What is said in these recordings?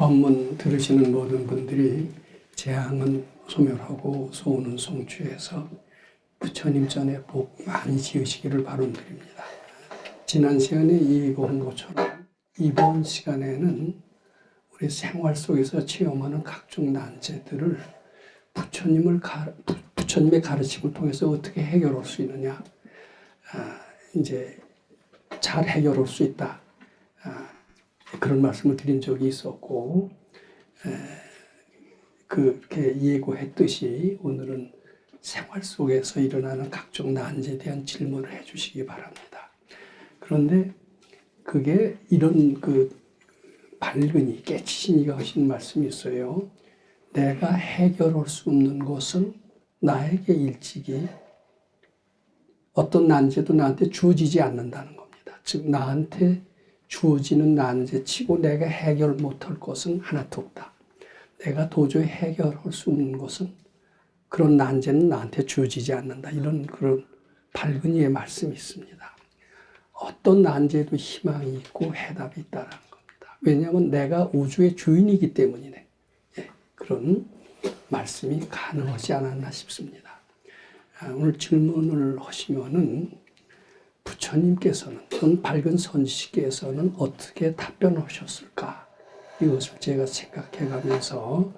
법문 들으시는 모든 분들이 재앙은 소멸하고 소원은 성취해서 부처님 전에 복 많이 지으시기를 바람드립니다. 지난 시간에 얘기한 것처럼 이번 시간에는 우리 생활 속에서 체험하는 각종 난제들을 부처님의 가르침을 통해서 어떻게 해결할 수 있느냐, 이제 잘 해결할 수 있다. 그런 말씀을 드린 적이 있었고, 그렇게 예고했듯이 오늘은 생활 속에서 일어나는 각종 난제에 대한 질문을 해주시기 바랍니다. 그런데 그게 이런 발근이 깨치신 이가 하신 말씀이 있어요. 내가 해결할 수 없는 것은 나에게 일찍이 어떤 난제도 나한테 주어지지 않는다는 겁니다. 즉 나한테 주어지는 난제치고 내가 해결 못할 것은 하나도 없다. 내가 도저히 해결할 수 없는 것은 그런 난제는 나한테 주어지지 않는다. 이런 그런 발근이의 말씀이 있습니다. 어떤 난제도 희망이 있고 해답이 있다는 겁니다. 왜냐하면 내가 우주의 주인이기 때문이네. 그런 말씀이 가능하지 않았나 싶습니다. 오늘 질문을 하시면은 부처님께서는 또는 밝은 선지께서는 어떻게 답변하셨을까? 이것을 제가 생각해가면서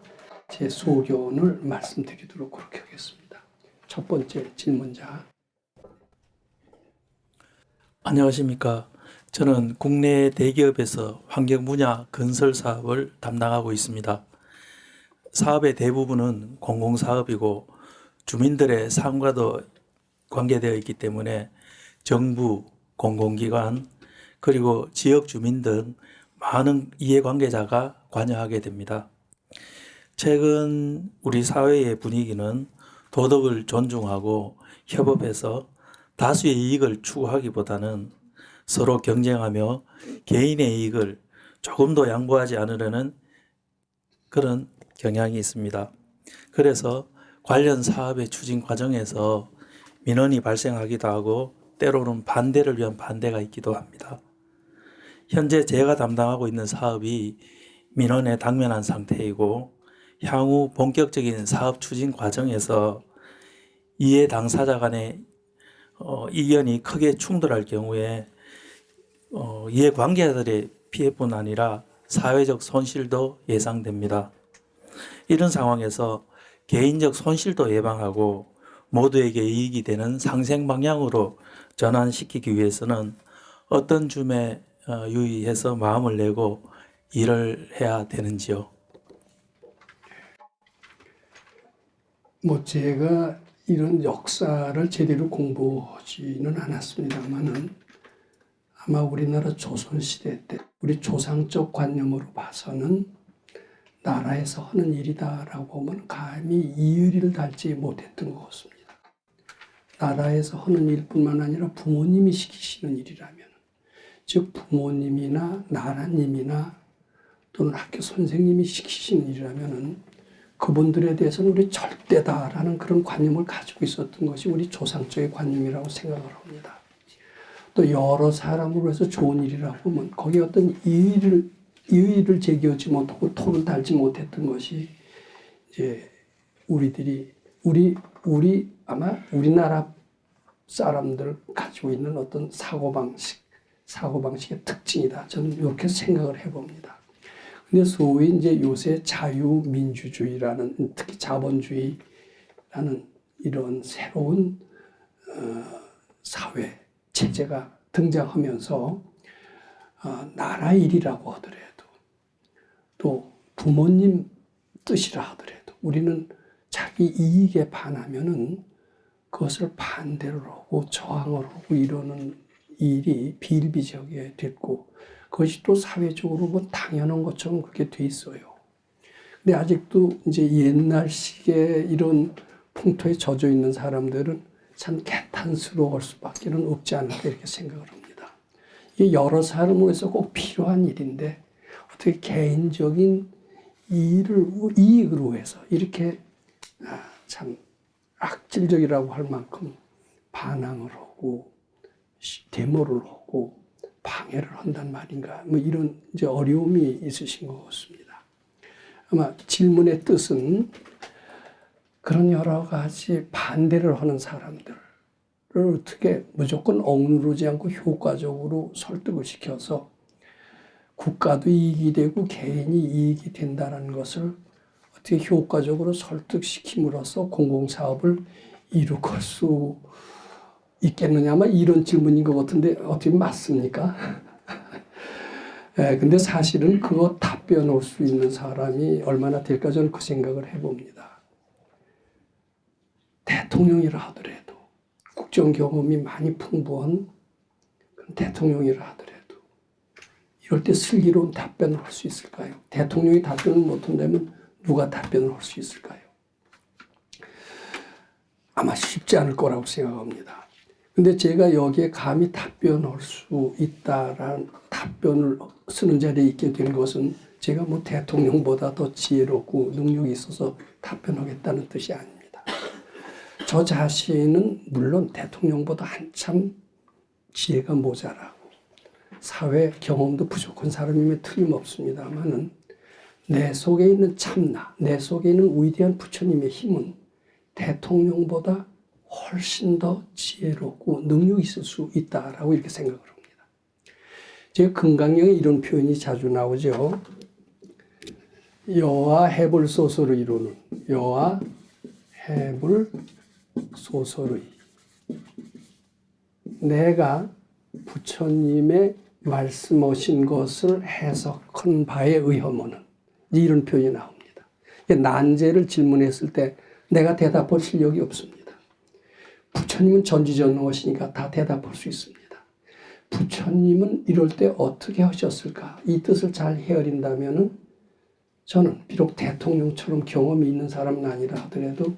제 소견을 말씀드리도록 그렇게 하겠습니다. 첫 번째 질문자. 안녕하십니까. 저는 국내 대기업에서 환경 분야 건설 사업을 담당하고 있습니다. 사업의 대부분은 공공사업이고 주민들의 삶과도 관계되어 있기 때문에 정부, 공공기관, 그리고 지역 주민 등 많은 이해관계자가 관여하게 됩니다. 최근 우리 사회의 분위기는 도덕을 존중하고 협업해서 다수의 이익을 추구하기보다는 서로 경쟁하며 개인의 이익을 조금 더 양보하지 않으려는 그런 경향이 있습니다. 그래서 관련 사업의 추진 과정에서 민원이 발생하기도 하고 때로는 반대를 위한 반대가 있기도 합니다. 현재 제가 담당하고 있는 사업이 민원에 당면한 상태이고 향후 본격적인 사업 추진 과정에서 이해 당사자 간의 이견이 크게 충돌할 경우에 이해관계자들의 피해뿐 아니라 사회적 손실도 예상됩니다. 이런 상황에서 개인적 손실도 예방하고 모두에게 이익이 되는 상생 방향으로 전환시키기 위해서는 어떤 점에 유의해서 마음을 내고 일을 해야 되는지요? 제가 이런 역사를 제대로 공부하지는 않았습니다만은 아마 우리나라 조선시대 때 우리 조상적 관념으로 봐서는 나라에서 하는 일이다라고 하면 감히 이의를 달지 못했던 것 같습니다. 나라에서 하는 일뿐만 아니라 부모님이 시키시는 일이라면, 즉 부모님이나 나라님이나 또는 학교 선생님이 시키시는 일이라면 그분들에 대해서는 우리 절대다라는 그런 관념을 가지고 있었던 것이 우리 조상적인 관념이라고 생각을 합니다. 또 여러 사람으로 해서 좋은 일이라고 하면 거기에 어떤 이의를 제기하지 못하고 톤을 달지 못했던 것이 이제 아마 우리나라 사람들 가지고 있는 어떤 사고방식의 특징이다. 저는 이렇게 생각을 해봅니다. 근데 소위 이제 요새 자유민주주의라는, 특히 자본주의라는 이런 새로운 사회 체제가 등장하면서 나라 일이라고 하더라도 또 부모님 뜻이라 하더라도 우리는 자기 이익에 반하면은 그것을 반대를 하고 저항을 하고 이러는 일이 비일비재하게 됐고 그것이 또 사회적으로 뭐 당연한 것처럼 그렇게 돼 있어요. 근데 아직도 이제 옛날식의 이런 풍토에 젖어 있는 사람들은 참 개탄스러워할 수밖에 없지 않을까 이렇게 생각을 합니다. 이게 여러 사람을 위해서 꼭 필요한 일인데 어떻게 개인적인 이익으로 해서 이렇게 참 악질적이라고 할 만큼 반항을 하고 데모를 하고 방해를 한단 말인가, 뭐 이런 이제 어려움이 있으신 것 같습니다. 아마 질문의 뜻은 그런 여러 가지 반대를 하는 사람들을 어떻게 무조건 억누르지 않고 효과적으로 설득을 시켜서 국가도 이익이 되고 개인이 이익이 된다는 것을 어떻게 효과적으로 설득시킴으로써 공공사업을 이룩할 수 있겠느냐, 아마 이런 질문인 것 같은데 어떻게 맞습니까? 근데 사실은 그거 답변 올 수 있는 사람이 얼마나 될까 저는 그 생각을 해봅니다. 대통령이라 하더라도 국정 경험이 많이 풍부한 대통령이라 하더라도 이럴 때 슬기로운 답변을 할 수 있을까요? 대통령이 답변을 못한다면 누가 답변을 할 수 있을까요? 아마 쉽지 않을 거라고 생각합니다. 근데 제가 여기에 감히 답변할 수 있다라는 답변을 쓰는 자리에 있게 된 것은 제가 뭐 대통령보다 더 지혜롭고 능력이 있어서 답변하겠다는 뜻이 아닙니다. 저 자신은 물론 대통령보다 한참 지혜가 모자라고 사회 경험도 부족한 사람임에 틀림없습니다만은 내 속에 있는 참나, 내 속에 있는 위대한 부처님의 힘은 대통령보다 훨씬 더 지혜롭고 능력이 있을 수 있다라고 이렇게 생각을 합니다. 제가 금강경에 이런 표현이 자주 나오죠. 여와 해불 소설의 이루는 여와 해불 소설의 내가 부처님의 말씀하신 것을 해석한 바에 의하면은 이런 표현이 나옵니다. 난제를 질문했을 때 내가 대답할 실력이 없습니다. 부처님은 전지전능하시니까 다 대답할 수 있습니다. 부처님은 이럴 때 어떻게 하셨을까? 이 뜻을 잘 헤아린다면은 저는 비록 대통령처럼 경험이 있는 사람은 아니라 하더라도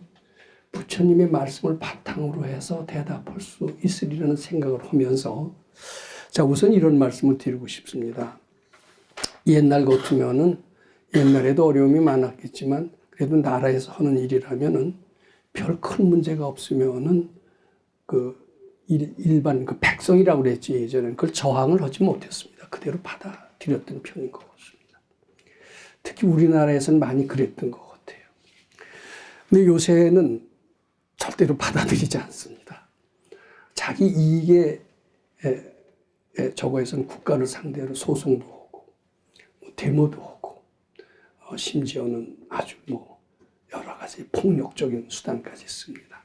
부처님의 말씀을 바탕으로 해서 대답할 수 있으리라는 생각을 하면서 자, 우선 이런 말씀을 드리고 싶습니다. 옛날 같으면은 옛날에도 어려움이 많았겠지만 그래도 나라에서 하는 일이라면은 별 큰 문제가 없으면은 일반 백성이라고 그랬지 예전에는 그걸 저항을 하지 못했습니다. 그대로 받아들였던 편인 것 같습니다. 특히 우리나라에서는 많이 그랬던 것 같아요. 근데 요새는 절대로 받아들이지 않습니다. 자기 이익에 저거에서는 국가를 상대로 소송도 하고 데모도 하고 심지어는 아주 여러 가지 폭력적인 수단까지 씁니다.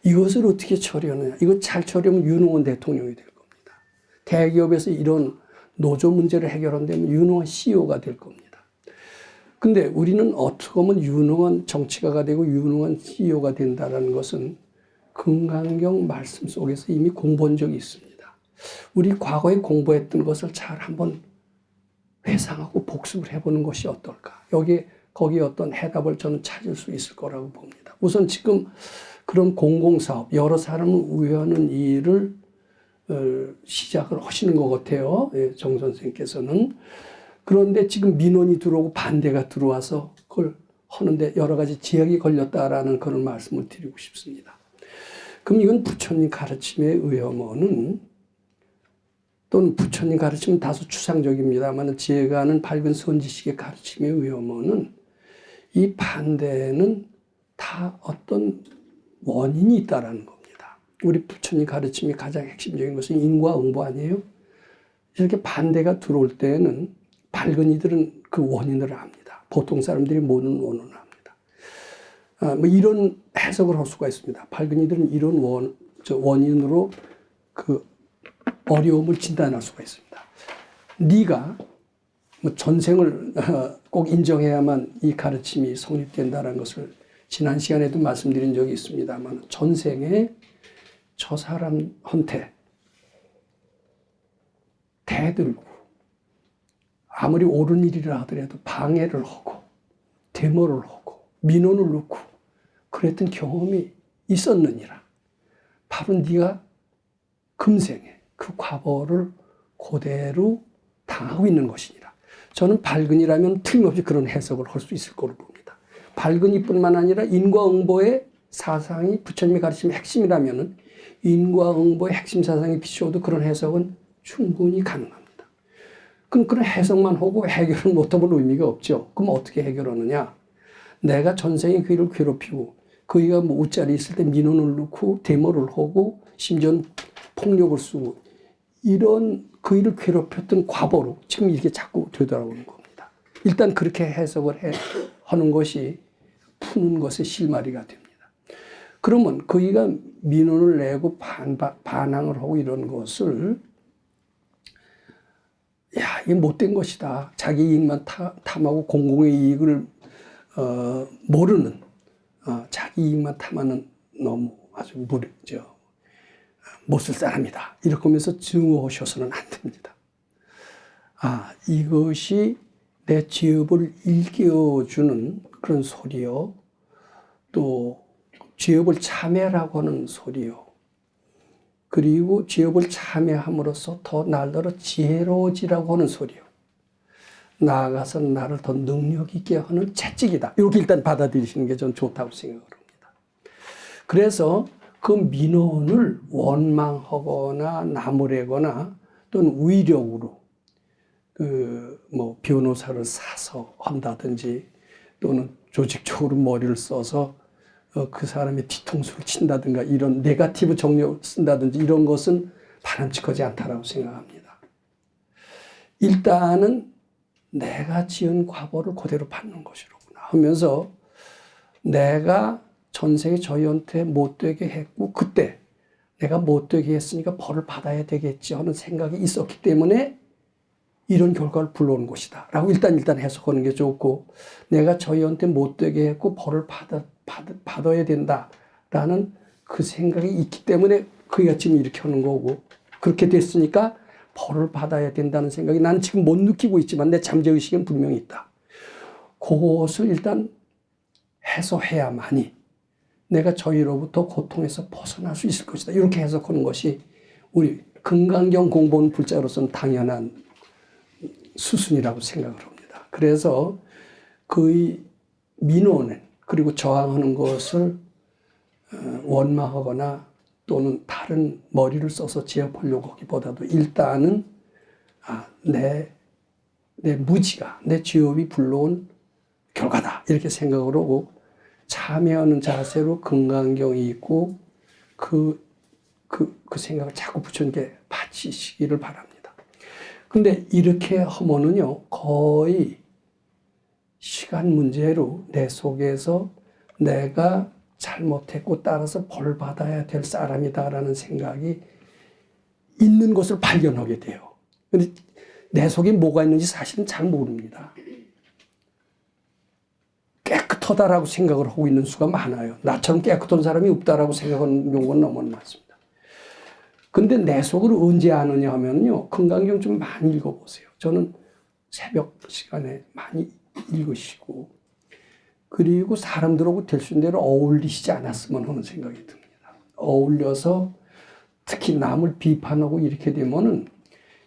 이것을 어떻게 처리하느냐. 이거 잘 처리하면 유능한 대통령이 될 겁니다. 대기업에서 이런 노조 문제를 해결한다면 유능한 CEO가 될 겁니다. 근데 우리는 어떻게 보면 유능한 정치가가 되고 유능한 CEO가 된다는 것은 금강경 말씀 속에서 이미 공부한 적이 있습니다. 우리 과거에 공부했던 것을 잘 한번 회상하고 복습을 해보는 것이 어떨까. 거기에 어떤 해답을 저는 찾을 수 있을 거라고 봅니다. 우선 지금 그런 공공사업, 여러 사람을 위하는 일을 시작을 하시는 것 같아요. 정 선생님께서는. 그런데 지금 민원이 들어오고 반대가 들어와서 그걸 하는데 여러 가지 제약이 걸렸다라는 그런 말씀을 드리고 싶습니다. 그럼 이건 부처님 가르침에 의하면은 또는 부처님 가르침은 다소 추상적입니다만 제가 아는 밝은 선지식의 가르침에 의하면은 이 반대는 다 어떤 원인이 있다라는 겁니다. 우리 부처님 가르침이 가장 핵심적인 것은 인과응보 아니에요? 이렇게 반대가 들어올 때는 밝은 이들은 그 원인을 압니다. 보통 사람들이 모르는 원인을 압니다. 이런 해석을 할 수가 있습니다. 밝은 이들은 이런 원인으로 그 어려움을 진단할 수가 있습니다. 네가 전생을 꼭 인정해야만 이 가르침이 성립된다는 것을 지난 시간에도 말씀드린 적이 있습니다만 전생에 저 사람한테 대들고 아무리 옳은 일이라 하더라도 방해를 하고 데모를 하고 민원을 넣고 그랬던 경험이 있었느니라. 바로 네가 금생에 그 과거를 그대로 당하고 있는 것이니라. 저는 밝은이라면 틀림없이 그런 해석을 할 수 있을 거로 봅니다. 밝은이뿐만 아니라 인과응보의 사상이 부처님의 가르침의 핵심이라면 인과응보의 핵심 사상이 비추어도 그런 해석은 충분히 가능합니다. 그럼 그런 해석만 하고 해결을 못하면 의미가 없죠. 그럼 어떻게 해결하느냐? 내가 전생에 그이를 괴롭히고 그이가 뭐 옷자리 있을 때 민원을 넣고 데모를 하고 심지어 폭력을 쓰고 이런 그이를 괴롭혔던 과보로 지금 이렇게 자꾸 되돌아오는 겁니다. 일단 그렇게 해석을 하는 것이 푸는 것의 실마리가 됩니다. 그러면 그이가 민원을 내고 반항을 하고 이런 것을 야, 이게 못된 것이다. 자기 이익만 탐하고 공공의 이익을 모르는 자기 이익만 탐하는 너무 아주 못쓸 사람이다. 이렇게 하면서 증오하셔서는 안 됩니다. 이것이 내 죄업을 일깨워주는 그런 소리요. 또 죄업을 참회라고 하는 소리요. 그리고 죄업을 참회함으로써 더 날더러 지혜로워지라고 하는 소리요. 나아가서 나를 더 능력 있게 하는 채찍이다. 이렇게 일단 받아들이시는 게 전 좋다고 생각을 합니다. 그래서 그 민원을 원망하거나 나무래거나 또는 위력으로 변호사를 사서 한다든지 또는 조직적으로 머리를 써서 그 사람의 뒤통수를 친다든가 이런 네거티브 정력을 쓴다든지 이런 것은 바람직하지 않다라고 생각합니다. 일단은 내가 지은 과보를 그대로 받는 것이로구나 하면서 내가 전생에 저희한테 못되게 했고 그때 내가 못되게 했으니까 벌을 받아야 되겠지 하는 생각이 있었기 때문에 이런 결과를 불러오는 것이다 라고 일단 해석하는 게 좋고, 내가 저희한테 못되게 했고 벌을 받아야 된다라는 그 생각이 있기 때문에 그가 지금 이렇게 하는 거고, 그렇게 됐으니까 벌을 받아야 된다는 생각이 난 지금 못 느끼고 있지만 내 잠재의식은 분명히 있다. 그것을 일단 해소해야만이 내가 저희로부터 고통에서 벗어날 수 있을 것이다. 이렇게 해석하는 것이 우리 금강경 공부하는 불자로서는 당연한 수순이라고 생각을 합니다. 그래서 그의 민원을 그리고 저항하는 것을 원망하거나 또는 다른 머리를 써서 제압하려고 하기보다도 일단은 내 무지가 내 죄업이 불러온 결과다 이렇게 생각을 하고 참여하는 자세로 금강경이 있고 그 생각을 자꾸 부처님께 바치시기를 바랍니다. 근데 이렇게 하면은요, 거의 시간 문제로 내 속에서 내가 잘못했고 따라서 벌 받아야 될 사람이다라는 생각이 있는 것을 발견하게 돼요. 근데 내 속에 뭐가 있는지 사실은 잘 모릅니다. 깨끗하다라고 생각을 하고 있는 수가 많아요. 나처럼 깨끗한 사람이 없다라고 생각하는 경우가 너무 많습니다. 근데 내 속을 언제 아느냐 하면요, 금강경 좀 많이 읽어보세요. 저는 새벽 시간에 많이 읽으시고, 그리고 사람들하고 될 수 있는 대로 어울리시지 않았으면 하는 생각이 듭니다. 어울려서 특히 남을 비판하고 이렇게 되면은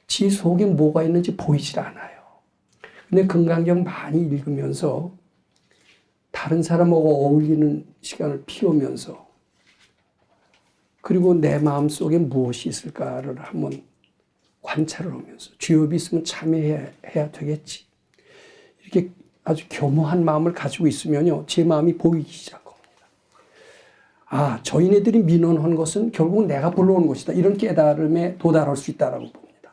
지 속에 뭐가 있는지 보이질 않아요. 근데 금강경 많이 읽으면서 다른 사람하고 어울리는 시간을 피우면서 그리고 내 마음속에 무엇이 있을까를 한번 관찰을 하면서 죄업이 있으면 참여해야 되겠지. 이렇게 아주 겸허한 마음을 가지고 있으면요, 제 마음이 보이기 시작합니다. 저희네들이 민원한 것은 결국 내가 불러온 것이다. 이런 깨달음에 도달할 수 있다고 봅니다.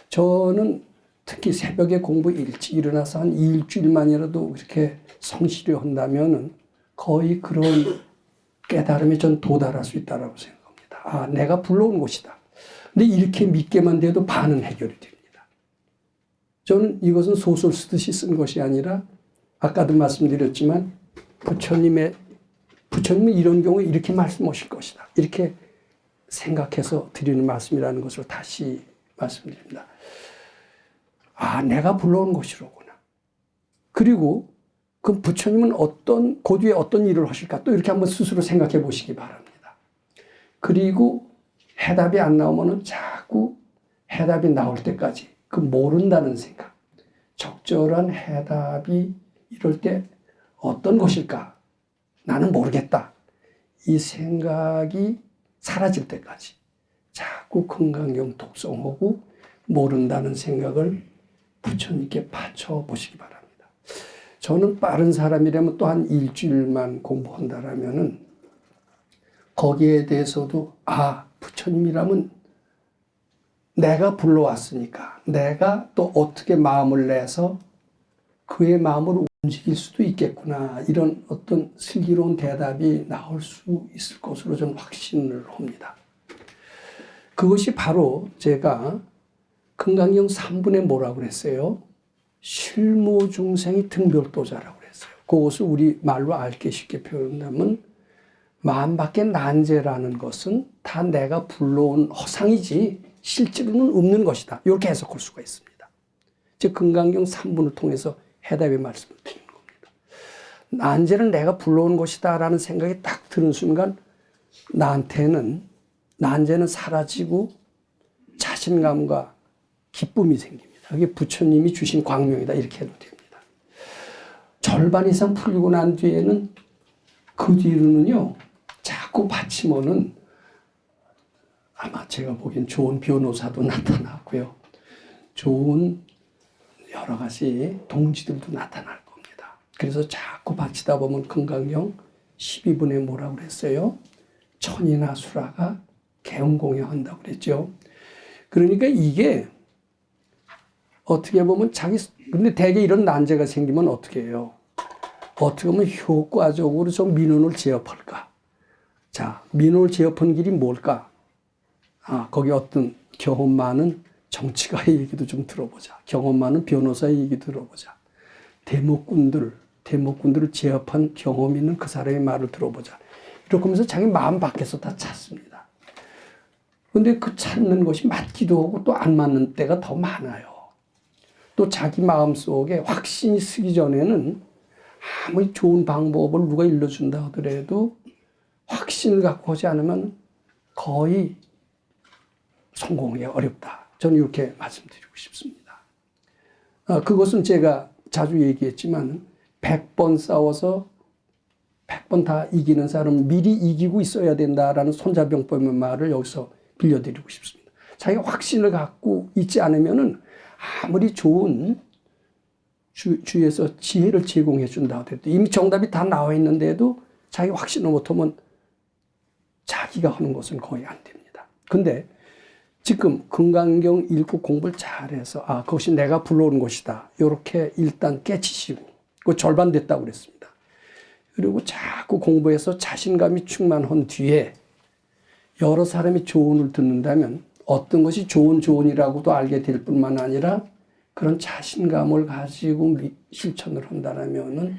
저는 특히 새벽에 공부 일찍 일어나서 한 일주일만이라도 그렇게 성실히 한다면은 거의 그런 깨달음에 전 도달할 수 있다고 생각합니다. 내가 불러온 것이다. 근데 이렇게 믿게만 돼도 반은 해결이 됩니다. 저는 이것은 소설 쓰듯이 쓴 것이 아니라 아까도 말씀드렸지만 부처님은 이런 경우에 이렇게 말씀하실 것이다. 이렇게 생각해서 드리는 말씀이라는 것을 다시 말씀드립니다. 내가 불러온 것이로구나. 그리고 그럼 부처님은 그 뒤에 어떤 일을 하실까? 또 이렇게 한번 스스로 생각해 보시기 바랍니다. 그리고 해답이 안 나오면은 자꾸 해답이 나올 때까지 모른다는 생각, 적절한 해답이 이럴 때 어떤 것일까? 나는 모르겠다. 이 생각이 사라질 때까지 자꾸 금강경 독송하고 모른다는 생각을 부처님께 바쳐 보시기 바랍니다. 저는 빠른 사람이라면 또 한 일주일만 공부한다라면은 거기에 대해서도 부처님이라면 내가 불러왔으니까 내가 또 어떻게 마음을 내서 그의 마음을 움직일 수도 있겠구나, 이런 어떤 슬기로운 대답이 나올 수 있을 것으로 저는 확신을 합니다. 그것이 바로 제가 금강경 3분에 뭐라고 그랬어요? 실무중생이 등별도자라고 그랬어요. 그것을 우리 말로 알기 쉽게 표현하면 만밖의 난제라는 것은 다 내가 불러온 허상이지 실제로는 없는 것이다, 이렇게 해석할 수가 있습니다. 즉 금강경 3분을 통해서 해답의 말씀을 드리는 겁니다. 난제는 내가 불러온 것이다 라는 생각이 딱 드는 순간 나한테는 난제는 사라지고 자신감과 기쁨이 생깁니다. 그게 부처님이 주신 광명이다, 이렇게 해도 됩니다. 절반 이상 풀리고 난 뒤에는 그 뒤로는요 자꾸 받치면은 아마 제가 보기엔 좋은 변호사도 나타나고요, 좋은 여러 가지 동지들도 나타날 겁니다. 그래서 자꾸 바치다 보면 금강경 12분에 뭐라고 그랬어요? 천이나 수라가 개운공양한다고 그랬죠. 그러니까 이게 어떻게 보면 근데 대개 이런 난제가 생기면 어떻게 해요? 어떻게 보면 효과적으로 좀 민원을 제압할까? 자, 민원을 제압한 길이 뭘까? 거기 어떤 경험 많은 정치가의 얘기도 좀 들어보자. 경험 많은 변호사의 얘기 들어보자. 대목꾼들을 제압한 경험 있는 그 사람의 말을 들어보자. 이렇게 하면서 자기 마음 밖에서 다 찾습니다. 근데 그 찾는 것이 맞기도 하고 또 안 맞는 때가 더 많아요. 또 자기 마음 속에 확신이 쓰기 전에는 아무리 좋은 방법을 누가 일러준다 하더라도 확신을 갖고 하지 않으면 거의 성공하기 어렵다. 저는 이렇게 말씀드리고 싶습니다. 그것은 제가 자주 얘기했지만 100번 싸워서 100번 다 이기는 사람은 미리 이기고 있어야 된다라는 손자병법의 말을 여기서 빌려드리고 싶습니다. 자기가 확신을 갖고 있지 않으면은 아무리 좋은 주위에서 지혜를 제공해 준다 하더라도 이미 정답이 다 나와 있는데도 자기가 확신을 못하면 자기가 하는 것은 거의 안 됩니다. 근데 지금 금강경 읽고 공부를 잘해서 그것이 내가 불러온 것이다, 이렇게 일단 깨치시고 그 절반 됐다고 그랬습니다. 그리고 자꾸 공부해서 자신감이 충만한 뒤에 여러 사람이 조언을 듣는다면 어떤 것이 좋은 조언이라고도 알게 될 뿐만 아니라 그런 자신감을 가지고 실천을 한다면은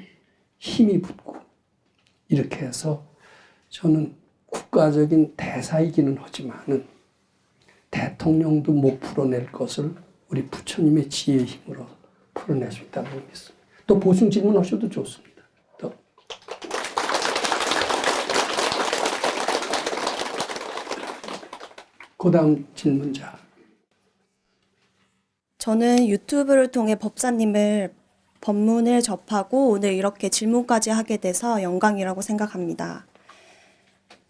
힘이 붙고, 이렇게 해서 저는 국가적인 대사이기는 하지만은 대통령도 못 풀어낼 것을 우리 부처님의 지혜의 힘으로 풀어낼 수 있다고 믿습니다. 또 보충 질문하셔도 좋습니다. 또. 그다음 질문자. 저는 유튜브를 통해 법사님을 법문을 접하고 오늘 이렇게 질문까지 하게 돼서 영광이라고 생각합니다.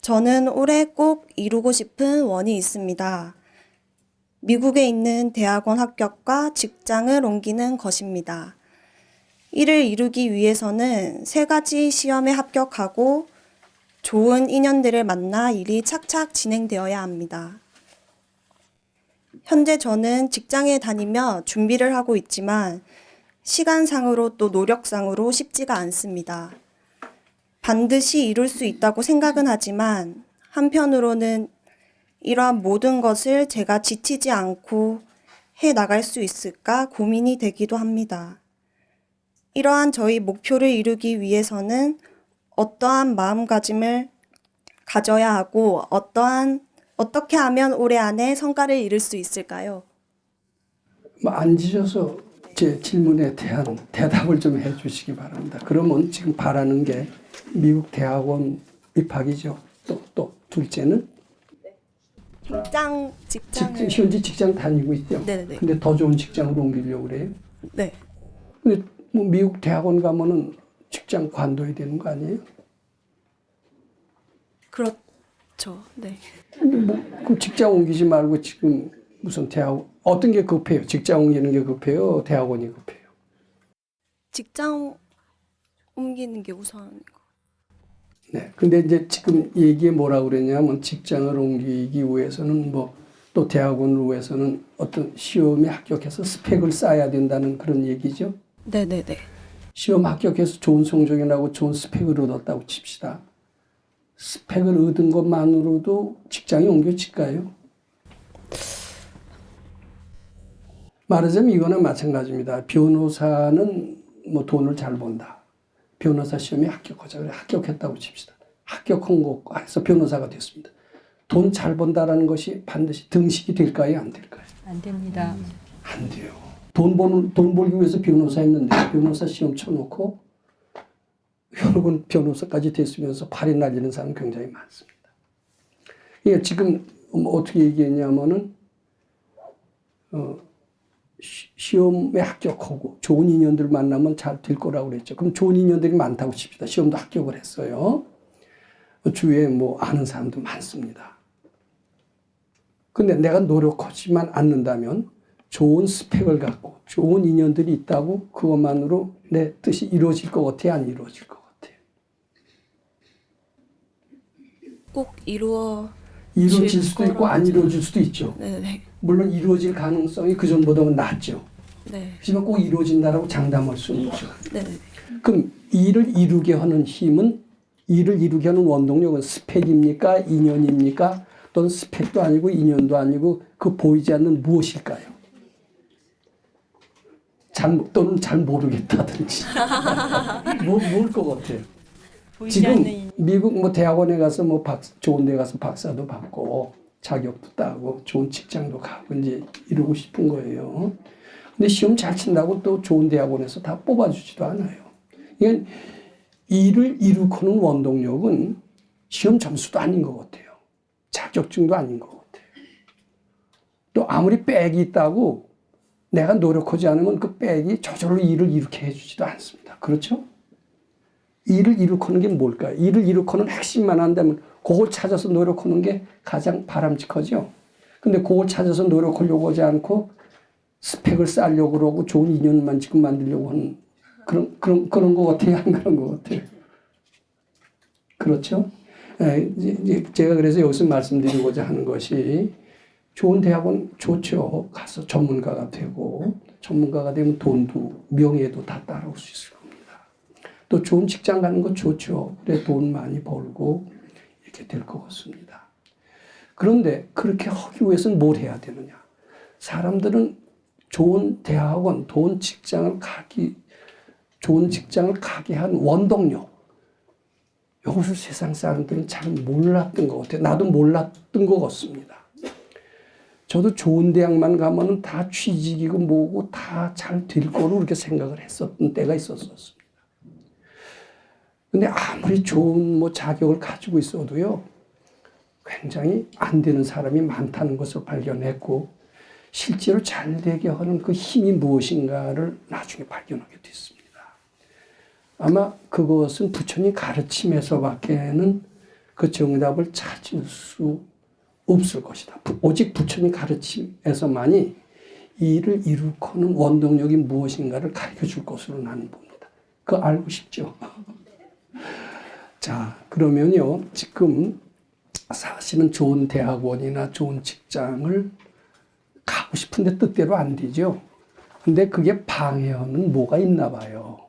저는 올해 꼭 이루고 싶은 원이 있습니다. 미국에 있는 대학원 합격과 직장을 옮기는 것입니다. 이를 이루기 위해서는 3가지 시험에 합격하고 좋은 인연들을 만나 일이 착착 진행되어야 합니다. 현재 저는 직장에 다니며 준비를 하고 있지만 시간상으로 또 노력상으로 쉽지가 않습니다. 반드시 이룰 수 있다고 생각은 하지만 한편으로는 이러한 모든 것을 제가 지치지 않고 해 나갈 수 있을까 고민이 되기도 합니다. 이러한 저희 목표를 이루기 위해서는 어떠한 마음가짐을 가져야 하고 어떻게 하면 올해 안에 성과를 이룰 수 있을까요? 앉으셔서 제 질문에 대한 대답을 좀 해주시기 바랍니다. 그러면 지금 바라는 게 미국 대학원 입학이죠. 또 둘째는 현재 직장 다니고 있죠. 네네. 근데 더 좋은 직장으로 옮기려고 그래요. 네. 근데 뭐 미국 대학원 가면은 직장 관둬야 되는 거 아니에요? 그렇죠. 네. 그럼 직장 옮기지 말고 지금 무슨 대학, 어떤 게 급해요? 직장 옮기는 게 급해요? 대학원이 급해요? 직장 옮기는 게 우선인 거. 네. 근데 이제 지금 얘기에 뭐라고 그랬냐면 직장을 옮기기 위해서는 뭐 또 대학원을 위해서는 어떤 시험에 합격해서 스펙을 쌓아야 된다는 그런 얘기죠. 네네네. 시험 합격해서 좋은 성적이 나고 좋은 스펙을 얻었다고 칩시다. 스펙을 얻은 것만으로도 직장이 옮겨질까요? 말하자면 이거나 마찬가지입니다. 변호사는 뭐 돈을 잘 번다. 변호사 시험에 합격하자. 그래 합격했다고 칩시다. 합격한 거 해서 변호사가 됐습니다. 돈 잘 번다라는 것이 반드시 등식이 될까요? 안 될까요? 안 됩니다. 안 돼요. 돈 벌기 위해서 변호사 했는데 변호사 시험 쳐놓고 결국은 변호사까지 됐으면서 발이 날리는 사람 굉장히 많습니다. 예, 지금 어떻게 얘기했냐면은 시험에 합격하고 좋은 인연들 만나면 잘 될 거라고 그랬죠. 그럼 좋은 인연들이 많다고 칩시다. 시험도 합격을 했어요. 주위에 뭐 아는 사람도 많습니다. 근데 내가 노력하지만 않는다면 좋은 스펙을 갖고 좋은 인연들이 있다고 그것만으로 내 뜻이 이루어질 것 같아요? 안 이루어질 것 같아요? 꼭 이루어질 수도 있고 안 이루어질 수도 있죠. 네네. 물론 이루어질 가능성이 그전보다는 낮죠. 네. 하지만 꼭 이루어진다라고 장담할 수는 없죠. 네네. 그럼 일을 이루게 하는 힘은, 일을 이루게 하는 원동력은 스펙입니까? 인연입니까? 또는 스펙도 아니고 인연도 아니고 그 보이지 않는 무엇일까요? 또는 잘 모르겠다든지. 뭘 것 같아요? 지금 미국 뭐 대학원에 가서 뭐 좋은 데 가서 박사도 받고 자격도 따고 좋은 직장도 가고 이제 이루고 싶은 거예요. 근데 시험 잘 친다고 또 좋은 대학원에서 다 뽑아주지도 않아요. 그러니까 일을 이루고는 원동력은 시험 점수도 아닌 것 같아요. 자격증도 아닌 것 같아요. 또 아무리 백이 있다고 내가 노력하지 않으면 그 백이 저절로 일을 이루게 해주지도 않습니다. 그렇죠? 일을 이루고는 게 뭘까요? 일을 이루고는 핵심만 한다면 그걸 찾아서 노력하는 게 가장 바람직하죠. 근데 그걸 찾아서 노력하려고 하지 않고 스펙을 쌓으려고 그러고 좋은 인연만 지금 만들려고 하는 그런 것 같아요? 안 그런 것 같아요? 그렇죠? 제가 그래서 여기서 말씀드리고자 하는 것이 좋은 대학원 좋죠. 가서 전문가가 되고 전문가가 되면 돈도 명예도 다 따라올 수 있을 겁니다. 또 좋은 직장 가는 거 좋죠. 그래 돈 많이 벌고 이렇게 될 것 같습니다. 그런데 그렇게 하기 위해서는 뭘 해야 되느냐? 사람들은 좋은 대학원, 좋은 직장을 가게 한 원동력, 이것을 세상 사람들은 잘 몰랐던 것 같아요. 나도 몰랐던 것 같습니다. 저도 좋은 대학만 가면은 다 취직이고 뭐고 다 잘 될 거로 그렇게 생각을 했었던 때가 있었습니다. 근데 아무리 좋은 뭐 자격을 가지고 있어도요, 굉장히 안 되는 사람이 많다는 것을 발견했고, 실제로 잘 되게 하는 그 힘이 무엇인가를 나중에 발견하게 됐습니다. 아마 그것은 부처님 가르침에서밖에는 그 정답을 찾을 수 없을 것이다. 오직 부처님 가르침에서만이 일을 이루고는 원동력이 무엇인가를 가르쳐 줄 것으로 나는 봅니다. 그거 알고 싶죠? 자, 그러면요, 지금 사실은 좋은 대학원이나 좋은 직장을 가고 싶은데 뜻대로 안 되죠. 근데 그게 방해하는 뭐가 있나 봐요.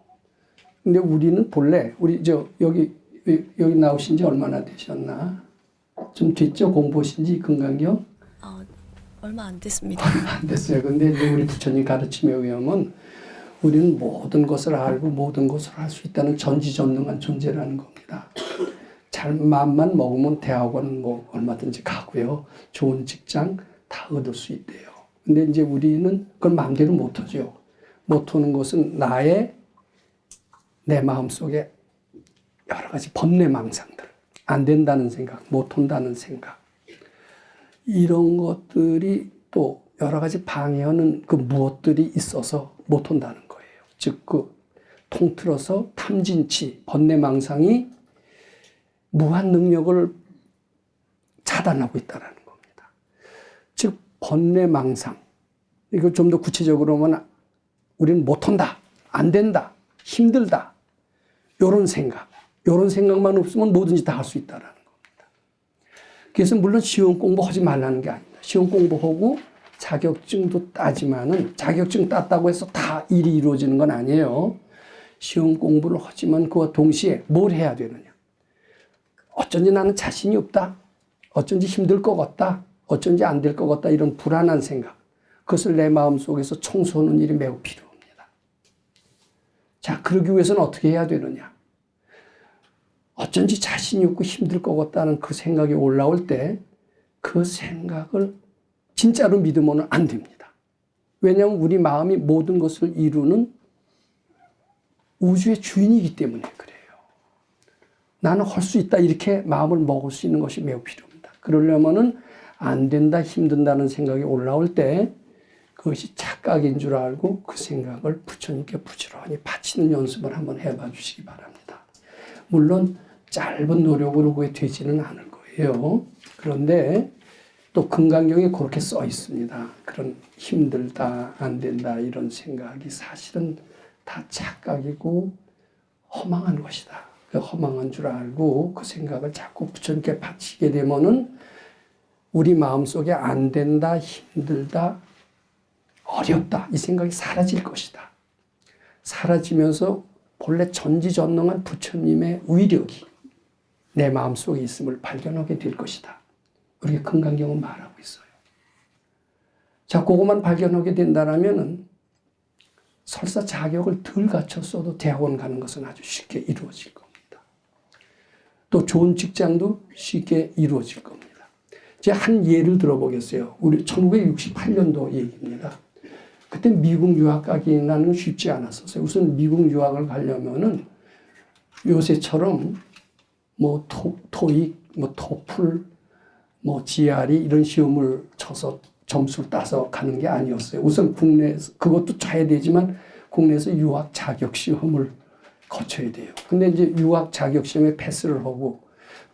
근데 우리는 본래 여기 나오신 지 얼마나 되셨나? 좀 됐죠? 공부하신 지 금강경? 얼마 안 됐습니다. 얼마 안 됐어요. 근데 이제 우리 부처님 가르침에 의하면 우리는 모든 것을 알고 모든 것을 할 수 있다는 전지전능한 존재라는 겁니다. 잘 마음만 먹으면 대학원 뭐 얼마든지 가고요. 좋은 직장 다 얻을 수 있대요. 근데 이제 우리는 그걸 마음대로 못하죠. 못하는 것은 내 마음속에 여러 가지 번뇌망상들, 안 된다는 생각, 못한다는 생각, 이런 것들이 또 여러 가지 방해하는 그 무엇들이 있어서 못한다는 거예요. 즉, 그 통틀어서 탐진치, 번뇌망상이 무한 능력을 차단하고 있다는 겁니다. 즉, 번뇌망상. 이거 좀 더 구체적으로 하면 우리는 못한다, 안 된다, 힘들다. 이런 생각. 이런 생각만 없으면 뭐든지 다 할 수 있다라는 겁니다. 그래서 물론 시험 공부하지 말라는 게 아닙니다. 시험 공부하고 자격증도 따지만은 자격증 땄다고 해서 다 일이 이루어지는 건 아니에요. 시험 공부를 하지만 그와 동시에 뭘 해야 되느냐. 어쩐지 나는 자신이 없다. 어쩐지 힘들 것 같다. 어쩐지 안 될 것 같다. 이런 불안한 생각. 그것을 내 마음속에서 청소하는 일이 매우 필요합니다. 자, 그러기 위해서는 어떻게 해야 되느냐. 어쩐지 자신이 없고 힘들 것 같다는 그 생각이 올라올 때 그 생각을 진짜로 믿으면 안 됩니다. 왜냐하면 우리 마음이 모든 것을 이루는 우주의 주인이기 때문에 그래요. 나는 할 수 있다 이렇게 마음을 먹을 수 있는 것이 매우 필요합니다. 그러려면은 안 된다 힘든다는 생각이 올라올 때 그것이 착각인 줄 알고 그 생각을 부처님께 부지런히 바치는 연습을 한번 해봐 주시기 바랍니다. 물론 짧은 노력으로 그게 되지는 않을 거예요. 그런데 또 금강경에 그렇게 써 있습니다. 그런 힘들다, 안 된다 이런 생각이 사실은 다 착각이고 허망한 것이다. 그 허망한 줄 알고 그 생각을 자꾸 부처님께 바치게 되면은 우리 마음속에 안 된다, 힘들다, 어렵다 이 생각이 사라질 것이다. 사라지면서 본래 전지전능한 부처님의 위력이 내 마음속에 있음을 발견하게 될 것이다. 우리 금강경은 말하고 있어요. 자, 그것만 발견하게 된다면은 설사 자격을 덜 갖췄어도 대학원 가는 것은 아주 쉽게 이루어질 겁니다. 또 좋은 직장도 쉽게 이루어질 겁니다. 제가 한 예를 들어보겠어요. 우리 1968년도 얘기입니다. 그때 미국 유학 가기라는 건 쉽지 않았었어요. 우선 미국 유학을 가려면은 요새처럼 뭐 토익, 뭐 토플, 뭐 GRE 이런 시험을 쳐서 점수를 따서 가는 게 아니었어요. 우선 국내에서 그것도 쳐야 되지만 국내에서 유학 자격 시험을 거쳐야 돼요. 근데 이제 유학 자격 시험에 패스를 하고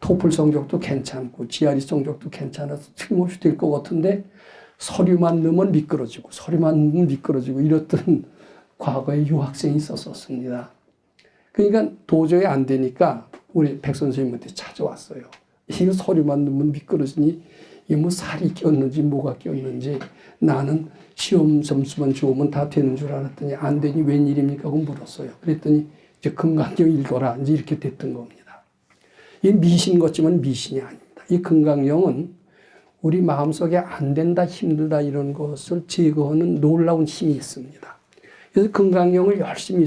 토플 성적도 괜찮고 GRE 성적도 괜찮아서 틀림없이 될 것 같은데 서류만 넣으면 미끄러지고 서류만 넣으면 미끄러지고 이랬던 과거에 유학생이 있었습니다. 그러니까 도저히 안 되니까 우리 백 선생님한테 찾아왔어요. 이거 서류만 넣으면 미끄러지니 이게 뭐 살이 꼈는지 뭐가 꼈는지 나는 시험 점수만 좋으면 다 되는 줄 알았더니 안 되니 웬일입니까? 하고 물었어요. 그랬더니 이제 금강경 읽어라. 이제 이렇게 됐던 겁니다. 이 미신 같지만 미신이 아닙니다. 이 금강경은 우리 마음속에 안 된다, 힘들다 이런 것을 제거하는 놀라운 힘이 있습니다. 그래서 금강경을 열심히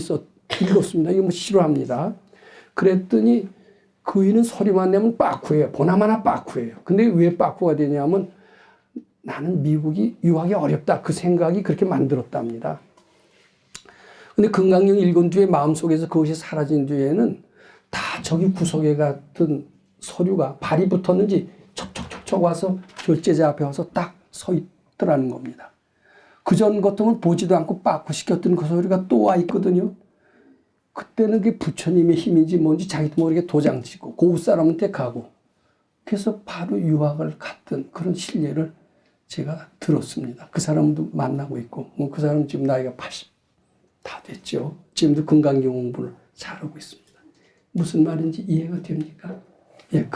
읽었습니다. 이거 뭐 싫어합니다. 그랬더니 그이는 소리만 내면 빠꾸예요. 보나마나 빠꾸예요. 근데 왜 빠꾸가 되냐면 나는 미국이 유학이 어렵다. 그 생각이 그렇게 만들었답니다. 근데 금강경 읽은 뒤에 마음속에서 그것이 사라진 뒤에는 다 저기 구석에 같은 서류가 발이 붙었는지 척척척척 와서 결제자 앞에 와서 딱 서 있더라는 겁니다. 그전 같으면 보지도 않고 빠꾸 시켰던 그 서류가 또 와 있거든요. 그때는 그게 부처님의 힘인지 뭔지 자기도 모르게 도장 찍고 고우 사람한테 가고 그래서 바로 유학을 갔던 그런 실례를 제가 들었습니다. 그 사람도 만나고 있고 그 사람 지금 나이가 80 다 됐죠. 지금도 금강경 공부를 잘하고 있습니다. 무슨 말인지 이해가 됩니까? 예,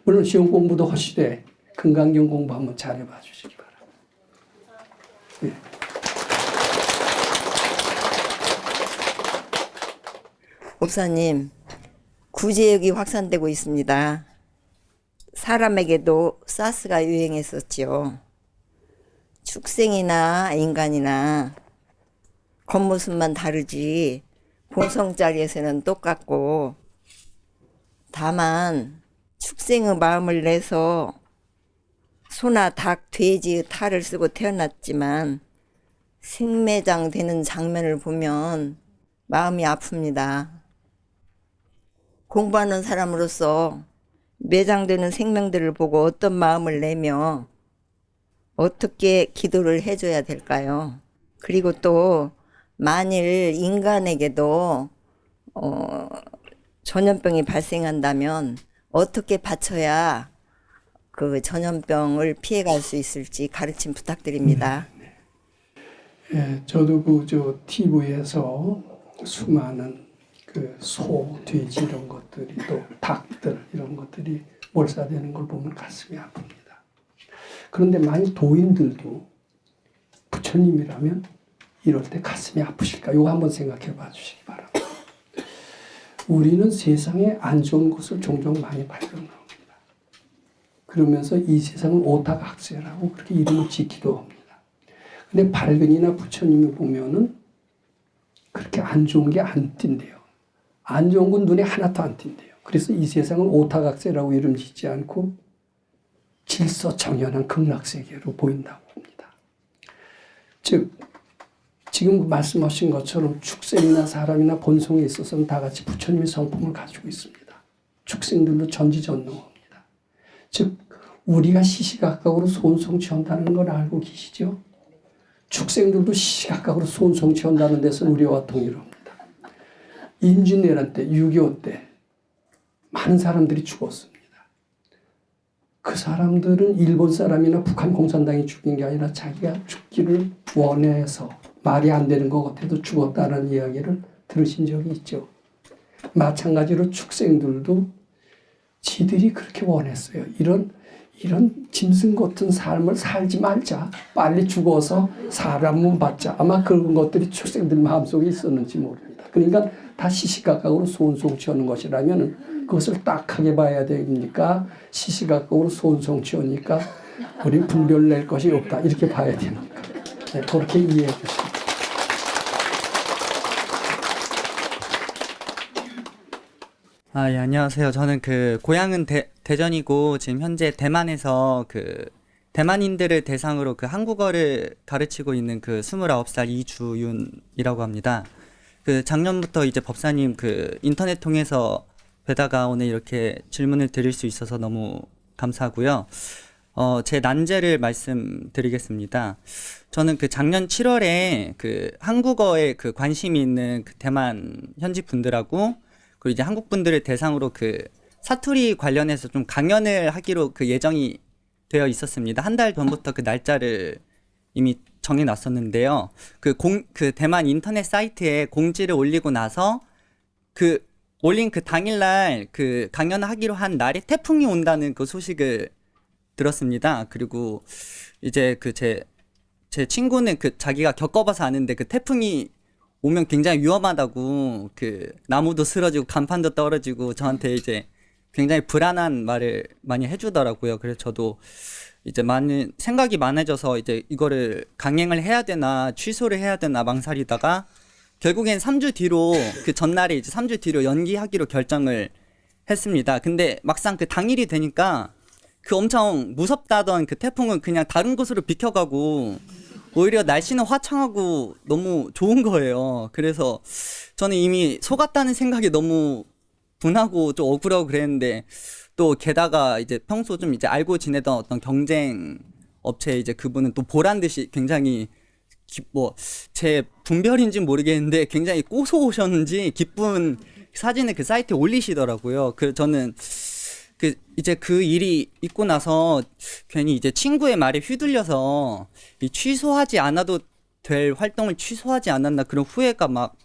물론 시험 공부도 하시되 금강경 공부 한번 잘해봐 주시기 바랍니다. 예. 목사님, 구제역이 확산되고 있습니다. 사람에게도 사스가 유행했었지요. 축생이나 인간이나 겉모습만 다르지 본성자리에서는 똑같고 다만 축생의 마음을 내서 소나 닭, 돼지의 탈을 쓰고 태어났지만 생매장 되는 장면을 보면 마음이 아픕니다. 공부하는 사람으로서 매장되는 생명들을 보고 어떤 마음을 내며 어떻게 기도를 해줘야 될까요? 그리고 또 만일 인간에게도 전염병이 발생한다면 어떻게 바쳐야 그 전염병을 피해갈 수 있을지 가르침 부탁드립니다. 예, 저도 저 TV에서 수많은 그 소, 돼지 이런 것들이 또 닭들 이런 것들이 몰사되는 걸 보면 가슴이 아픕니다. 그런데 만약 도인들도 부처님이라면 이럴 때 가슴이 아프실까? 이거 한번 생각해 봐 주시기 바랍니다. 우리는 세상에 안 좋은 것을 종종 많이 발견합니다. 그러면서 이 세상은 오타각세라고 그렇게 이름을 짓기도 합니다. 근데 발근이나 부처님을 보면은 그렇게 안 좋은 게 안 띈대요. 안 좋은 건 눈에 하나도 안 띈대요. 그래서 이 세상은 오타각세라고 이름 짓지 않고 질서정연한 극락세계로 보인다고 합니다. 즉 지금 말씀하신 것처럼 축생이나 사람이나 본성에 있어서는 다 같이 부처님의 성품을 가지고 있습니다. 축생들도 전지전능합니다. 즉 우리가 시시각각으로 소원성취한다는 걸 알고 계시죠? 축생들도 시시각각으로 소원성취한다는 데서 우리와 동일합니다. 임진왜란 때, 6.25 때 많은 사람들이 죽었습니다. 그 사람들은 일본 사람이나 북한 공산당이 죽인 게 아니라 자기가 죽기를 원해서 말이 안 되는 것 같아도 죽었다는 이야기를 들으신 적이 있죠. 마찬가지로 축생들도 지들이 그렇게 원했어요. 이런 짐승 같은 삶을 살지 말자. 빨리 죽어서 사람만 받자. 아마 그런 것들이 축생들 마음속에 있었는지 모릅니다. 그러니까 다 시시각각으로 소원성취하는 것이라면 그것을 딱하게 봐야 됩니까? 시시각각으로 소원성취하니까 우리 분별 낼 것이 없다. 이렇게 봐야 됩니까? 네, 그렇게 이해해 주시면. 아, 예, 안녕하세요. 저는 고향은 대전이고 지금 현재 대만에서 대만인들을 대상으로 한국어를 가르치고 있는 29살 이주윤이라고 합니다. 작년부터 이제 법사님 인터넷 통해서 뵈다가 오늘 이렇게 질문을 드릴 수 있어서 너무 감사하고요. 제 난제를 말씀드리겠습니다. 저는 작년 7월에 한국어에 관심이 있는 대만 현지 분들하고 그리고 이제 한국 분들을 대상으로 사투리 관련해서 좀 강연을 하기로 예정이 되어 있었습니다. 한 달 전부터 날짜를 이미 정해놨었는데요. 대만 인터넷 사이트에 공지를 올리고 나서 올린 당일날 강연을 하기로 한 날에 태풍이 온다는 소식을 들었습니다. 그리고 이제 제 친구는 자기가 겪어봐서 아는데 태풍이 오면 굉장히 위험하다고 나무도 쓰러지고 간판도 떨어지고 저한테 이제 굉장히 불안한 말을 많이 해주더라고요. 그래서 저도 이제 많은 생각이 많아져서 이제 이거를 강행을 해야 되나 취소를 해야 되나 망설이다가 결국엔 3주 뒤로 전날에 이제 3주 뒤로 연기하기로 결정을 했습니다. 근데 막상 당일이 되니까 엄청 무섭다던 태풍은 그냥 다른 곳으로 비켜가고 오히려 날씨는 화창하고 너무 좋은 거예요. 그래서 저는 이미 속았다는 생각이 너무 분하고 좀 억울하고 그랬는데 또 게다가 이제 평소 좀 이제 알고 지내던 어떤 경쟁 업체 이제 그분은 또 보란 듯이 굉장히 제 분별인지 모르겠는데 굉장히 꼬소오셨는지 기쁜 사진을 사이트에 올리시더라고요. 그래서 저는 이제 일이 있고 나서 괜히 이제 친구의 말에 휘둘려서 취소하지 않아도 될 활동을 취소하지 않았나 그런 후회가 막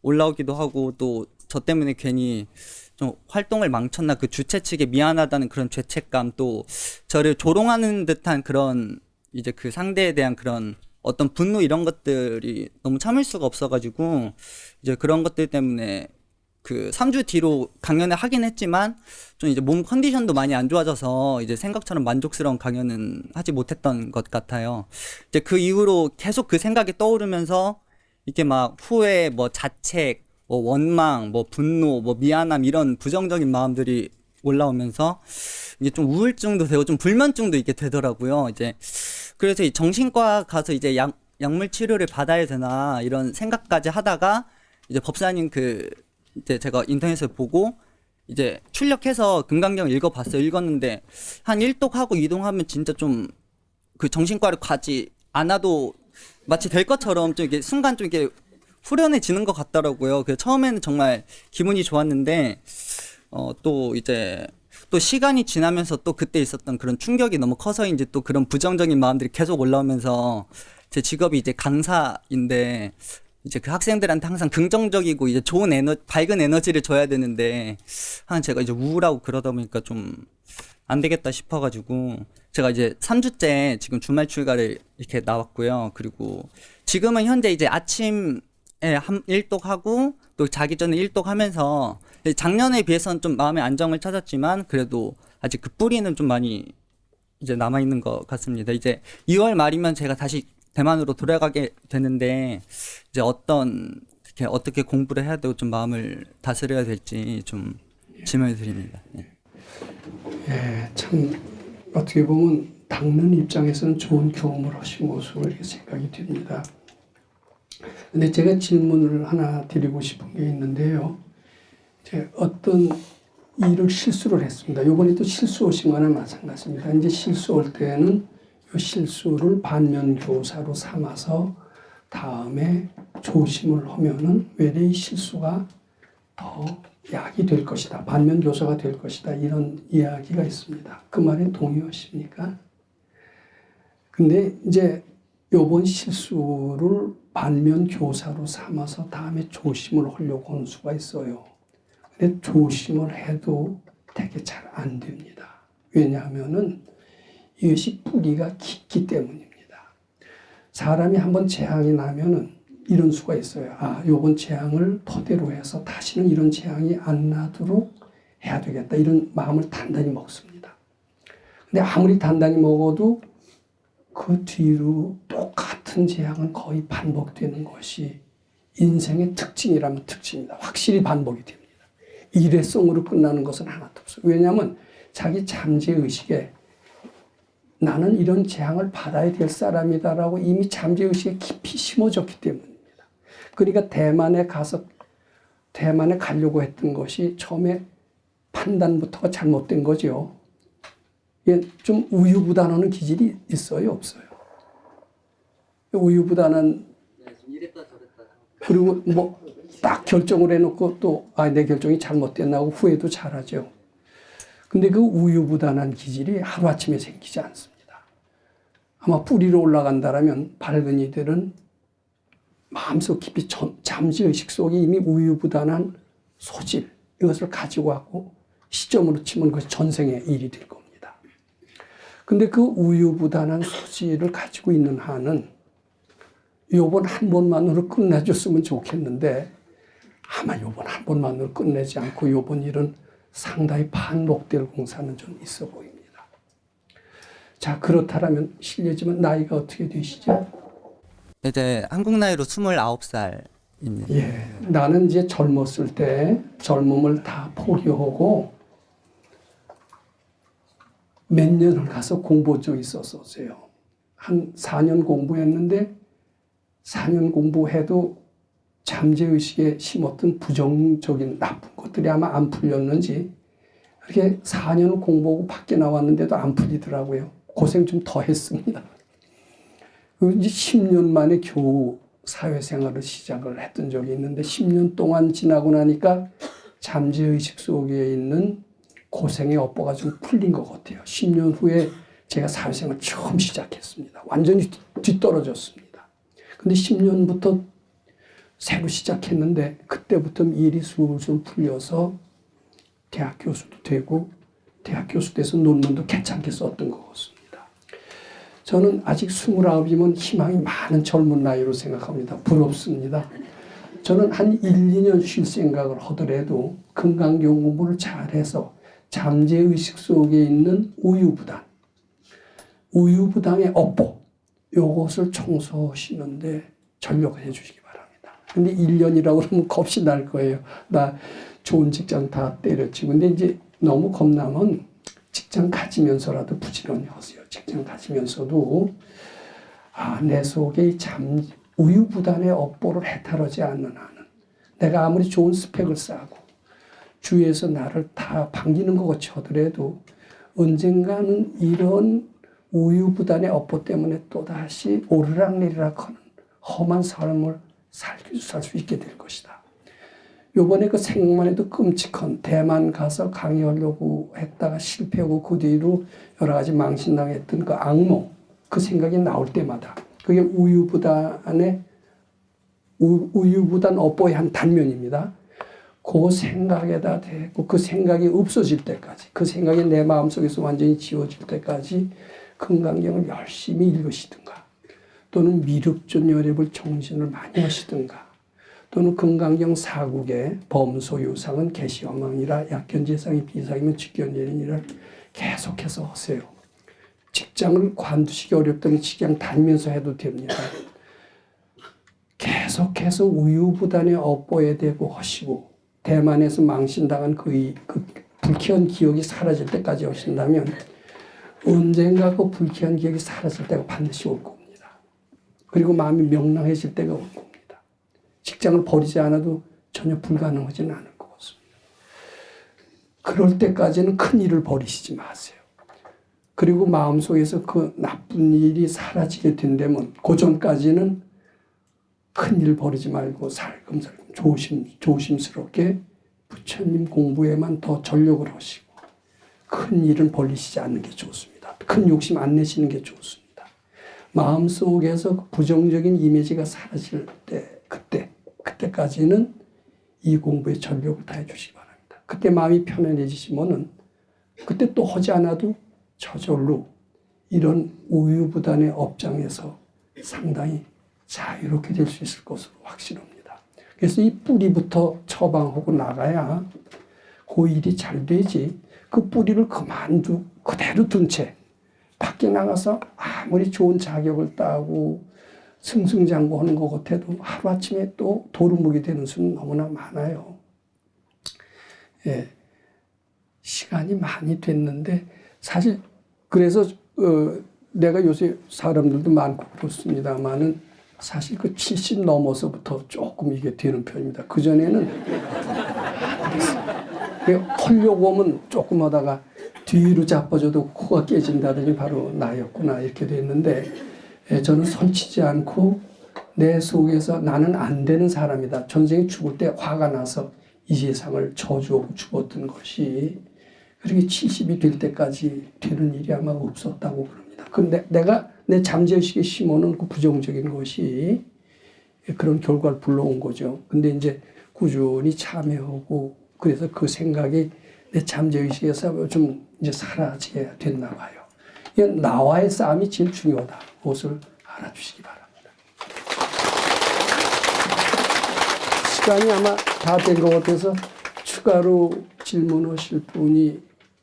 올라오기도 하고 또 저 때문에 괜히 좀 활동을 망쳤나 주최 측에 미안하다는 그런 죄책감 또 저를 조롱하는 듯한 그런 이제 상대에 대한 그런 어떤 분노 이런 것들이 너무 참을 수가 없어가지고 이제 그런 것들 때문에 3주 뒤로 강연을 하긴 했지만 좀 이제 몸 컨디션도 많이 안 좋아져서 이제 생각처럼 만족스러운 강연은 하지 못했던 것 같아요. 이제 이후로 계속 생각이 떠오르면서 이게 막 후회, 자책, 원망, 분노, 미안함 이런 부정적인 마음들이 올라오면서 이게 좀 우울증도 되고 좀 불면증도 있게 되더라고요. 이제 그래서 이 정신과 가서 이제 약물 치료를 받아야 되나 이런 생각까지 하다가 이제 법사님 이제 제가 인터넷을 보고 이제 출력해서 금강경 읽었는데 한 1독하고 2독하면 진짜 좀 정신과를 가지 않아도 마치 될 것처럼 좀 이게 순간 좀 이게 후련해지는 것 같더라고요. 처음에는 정말 기분이 좋았는데 또 이제 또 시간이 지나면서 또 그때 있었던 그런 충격이 너무 커서인지 또 그런 부정적인 마음들이 계속 올라오면서 제 직업이 이제 강사인데 이제 그 학생들한테 항상 긍정적이고 이제 좋은 밝은 에너지를 줘야 되는데 제가 이제 우울하고 그러다 보니까 좀 안 되겠다 싶어가지고 제가 이제 3주째 지금 주말 출가를 이렇게 나왔고요. 그리고 지금은 현재 이제 아침에 일독하고 또 자기 전에 일독하면서 작년에 비해서는 좀 마음의 안정을 찾았지만 그래도 아직 그 뿌리는 좀 많이 이제 남아있는 것 같습니다. 이제 2월 말이면 제가 다시 대만으로 돌아가게 되는데 이제 어떻게 공부를 해야 되고 좀 마음을 다스려야 될지 좀 질문을 드립니다. 네. 예, 참 어떻게 보면 닦는 입장에서는 좋은 경험을 하신 것으로 이렇게 생각이 됩니다. 근데 제가 질문을 하나 드리고 싶은 게 있는데요. 이제 어떤 일을 실수를 했습니다. 이번에도 실수하신 거나 마찬가지입니다. 이제 실수할 때는 이 실수를 반면교사로 삼아서 다음에 조심을 하면은 외래 이 실수가 더 약이 될 것이다. 반면교사가 될 것이다. 이런 이야기가 있습니다. 그 말에 동의하십니까? 근데 이제 요번 실수를 반면교사로 삼아서 다음에 조심을 하려고 하는 수가 있어요. 근데 조심을 해도 되게 잘 안 됩니다. 왜냐하면은 이것이 뿌리가 깊기 때문입니다. 사람이 한번 재앙이 나면은 이런 수가 있어요. 요번 재앙을 토대로 해서 다시는 이런 재앙이 안 나도록 해야 되겠다. 이런 마음을 단단히 먹습니다. 근데 아무리 단단히 먹어도 그 뒤로 똑같은 재앙은 거의 반복되는 것이 인생의 특징이라면 특징입니다. 확실히 반복이 됩니다. 일회성으로 끝나는 것은 하나도 없어요. 왜냐하면 자기 잠재의식에 나는 이런 재앙을 받아야 될 사람이다라고 이미 잠재의식에 깊이 심어졌기 때문입니다. 그러니까 대만에 가려고 했던 것이 처음에 판단부터가 잘못된 거죠. 좀 우유부단하는 기질이 있어요, 없어요? 우유부단한, 그리고 뭐 딱 결정을 해놓고 또 내 결정이 잘못됐나 하고 후회도 잘하죠. 근데 그 우유부단한 기질이 하루아침에 생기지 않습니다. 아마 뿌리로 올라간다라면 밝은 이들은 마음속 깊이 잠재의식 속에 이미 우유부단한 소질, 이것을 가지고 왔고 시점으로 치면 그것이 전생의 일이 될 겁니다. 근데 그 우유부단한 소질을 가지고 있는 한은 요번 한 번만으로 끝내줬으면 좋겠는데 아마 요번 한 번만으로 끝내지 않고 요번 일은 상당히 반복될 공사는 좀 있어 보입니다. 자, 그렇다면 실례지만 나이가 어떻게 되시죠? 이제 한국 나이로 29살입니다. 예, 나는 이제 젊었을 때 젊음을 다 포기하고 몇 년을 가서 공부 쪽에 있었어요. 한 4년 공부했는데 4년 공부해도 잠재의식에 심었던 부정적인 나쁜 것들이 아마 안 풀렸는지 이렇게 4년 공부하고 밖에 나왔는데도 안 풀리더라고요. 고생 좀 더 했습니다. 이제 10년 만에 겨우 사회생활을 시작을 했던 적이 있는데 10년 동안 지나고 나니까 잠재의식 속에 있는 고생의 업보가 좀 풀린 것 같아요. 10년 후에 제가 사회생활 처음 시작했습니다. 완전히 뒤떨어졌습니다. 근데 10년부터 새로 시작했는데 그때부터 일이 술술 풀려서 대학 교수도 되고 대학 교수 돼서 논문도 괜찮게 썼던 것 같습니다. 저는 아직 29이면 희망이 많은 젊은 나이로 생각합니다. 부럽습니다. 저는 한 1, 2년 쉴 생각을 하더라도 건강경 공부를 잘해서 잠재의식 속에 있는 우유부당의 업보, 요것을 청소하시는데 전력을 해주시기 바랍니다. 근데 1년이라고 그러면 겁이 날 거예요. 나 좋은 직장 다 때려치고. 근데 이제 너무 겁나면 직장 가지면서라도 부지런히 하세요. 직장 가지면서도 내 속에 우유부단의 업보를 해탈하지 않는 한은 내가 아무리 좋은 스펙을 쌓고 주위에서 나를 다 반기는 것 같이 하더라도 언젠가는 이런 우유부단의 업보 때문에 또다시 오르락내리락 하는 험한 삶을 살 수 있게 될 것이다. 요번에 그 생각만 해도 끔찍한 대만 가서 강의하려고 했다가 실패하고 그 뒤로 여러 가지 망신당했던 그 악몽, 그 생각이 나올 때마다 그게 우유부단의 우유부단 업보의 한 단면입니다. 그 생각에다 대고 그 생각이 없어질 때까지, 그 생각이 내 마음속에서 완전히 지워질 때까지 금강경을 열심히 읽으시든가, 또는 미륵존 여랩을 정신을 많이 하시든가, 또는 금강경 사국의 범소유상은 개시어망이라 약견재상이 비상이면 직견예린이를 계속해서 하세요. 직장을 관두시기 어렵다면 직장 다니면서 해도 됩니다. 계속해서 우유부단의 업보에 대고 하시고, 대만에서 망신당한 그 불쾌한 기억이 사라질 때까지 하신다면 언젠가 그 불쾌한 기억이 사라질 때가 반드시 올 겁니다. 그리고 마음이 명랑해질 때가 올 겁니다. 직장을 버리지 않아도 전혀 불가능하지는 않을 것 같습니다. 그럴 때까지는 큰 일을 버리시지 마세요. 그리고 마음속에서 그 나쁜 일이 사라지게 된다면 그 전까지는 큰 일 버리지 말고 살금살금 조심스럽게 부처님 공부에만 더 전력을 하시고 큰 일은 벌리시지 않는 게 좋습니다. 큰 욕심 안 내시는 게 좋습니다. 마음속에서 부정적인 이미지가 사라질 때 그때까지는 이 공부에 전력을 다해 주시기 바랍니다. 그때 마음이 편안해지시면은 그때 또 하지 않아도 저절로 이런 우유부단의 업장에서 상당히 자유롭게 될 수 있을 것으로 확신합니다. 그래서 이 뿌리부터 처방하고 나가야 그 일이 잘 되지, 그 뿌리를 그대로 둔 채 밖에 나가서 아무리 좋은 자격을 따고 승승장구하는 것 같아도 하루아침에 또 도루묵이 되는 수는 너무나 많아요. 예, 시간이 많이 됐는데 사실 그래서 내가 요새 사람들도 많고 그렇습니다만은 사실 그 70 넘어서부터 조금 이게 되는 편입니다. 그전에는 안 됐어요. 털려고 하면 조금 하다가 뒤로 자빠져도 코가 깨진다더니 바로 나였구나 이렇게 됐는데, 저는 손치지 않고 내 속에서 나는 안 되는 사람이다. 전생에 죽을 때 화가 나서 이 세상을 저주하고 죽었던 것이 그렇게 70이 될 때까지 되는 일이 아마 없었다고 그럽니다. 근데 내가 내 잠재의식에 심어놓은 그 부정적인 것이 그런 결과를 불러온 거죠. 근데 이제 꾸준히 참여하고 그래서 그 생각이 내 잠재의식에서 좀 이제 사라지게 됐나 봐요. 나와의 싸움이 제일 중요하다. 그것을 알아주시기 바랍니다. 시간이 아마 다 된 것 같아서 추가로 질문하실 분이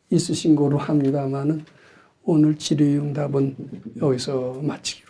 있으신 거로 합니다만은 오늘 질의응답은 여기서 마치기